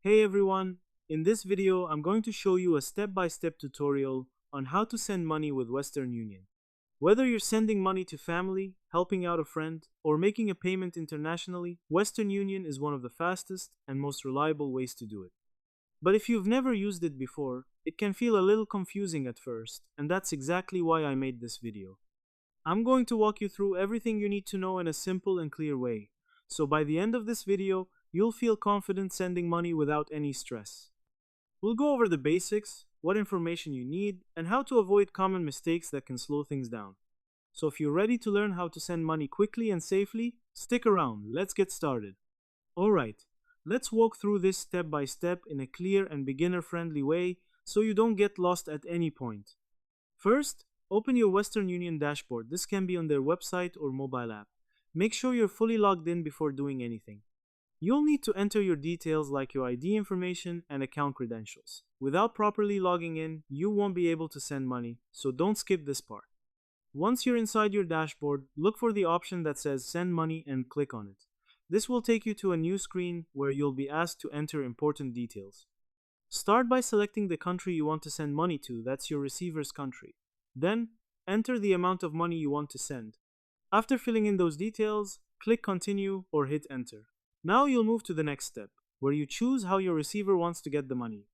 Hey everyone, in this video I'm going to show you a step-by-step tutorial on how to send money with Western Union. Whether you're sending money to family, helping out a friend, or making a payment internationally, Western Union is one of the fastest and most reliable ways to do it. But if you've never used it before, it can feel a little confusing at first, and that's exactly why I made this video. I'm going to walk you through everything you need to know in a simple and clear way, so by the end of this video, you'll feel confident sending money without any stress. We'll go over the basics, what information you need, and how to avoid common mistakes that can slow things down. So if you're ready to learn how to send money quickly and safely, stick around, let's get started. Alright, let's walk through this step by step in a clear and beginner-friendly way so you don't get lost at any point. First, open your Western Union dashboard. This can be on their website or mobile app. Make sure you're fully logged in before doing anything. You'll need to enter your details like your ID information and account credentials. Without properly logging in, you won't be able to send money, so don't skip this part. Once you're inside your dashboard, look for the option that says Send Money and click on it. This will take you to a new screen where you'll be asked to enter important details. Start by selecting the country you want to send money to, that's your receiver's country. Then, enter the amount of money you want to send. After filling in those details, click Continue or hit Enter. Now you'll move to the next step, where you choose how your receiver wants to get the money.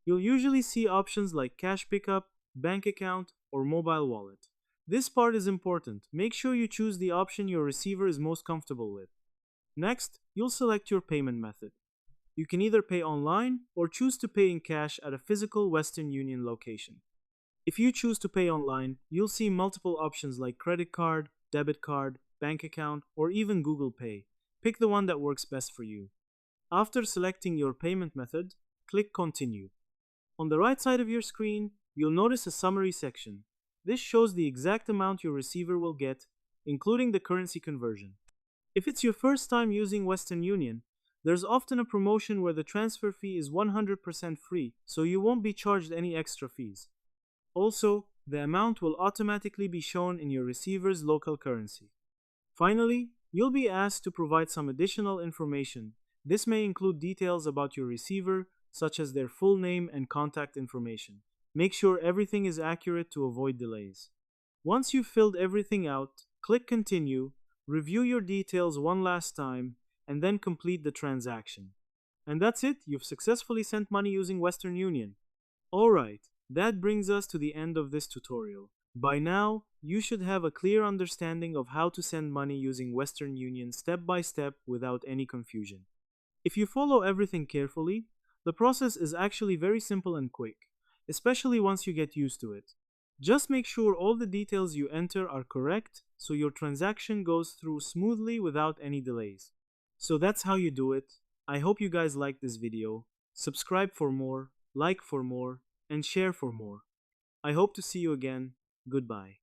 You'll usually see options like cash pickup, bank account, or mobile wallet. This part is important. Make sure you choose the option your receiver is most comfortable with. Next, you'll select your payment method. You can either pay online or choose to pay in cash at a physical Western Union location. If you choose to pay online, you'll see multiple options like credit card, debit card, bank account, or even Google Pay. Pick the one that works best for you. After selecting your payment method, click Continue. On the right side of your screen, you'll notice a summary section. This shows the exact amount your receiver will get, including the currency conversion. If it's your first time using Western Union, there's often a promotion where the transfer fee is 100% free, so you won't be charged any extra fees. Also, the amount will automatically be shown in your receiver's local currency. Finally, you'll be asked to provide some additional information. This may include details about your receiver, such as their full name and contact information. Make sure everything is accurate to avoid delays. Once you've filled everything out, click Continue, review your details one last time, and then complete the transaction. And that's it, you've successfully sent money using Western Union. Alright, that brings us to the end of this tutorial. By now, you should have a clear understanding of how to send money using Western Union step by step without any confusion. If you follow everything carefully, the process is actually very simple and quick, especially once you get used to it. Just make sure all the details you enter are correct so your transaction goes through smoothly without any delays. So that's how you do it. I hope you guys liked this video. Subscribe for more, like for more, and share for more. I hope to see you again. Goodbye.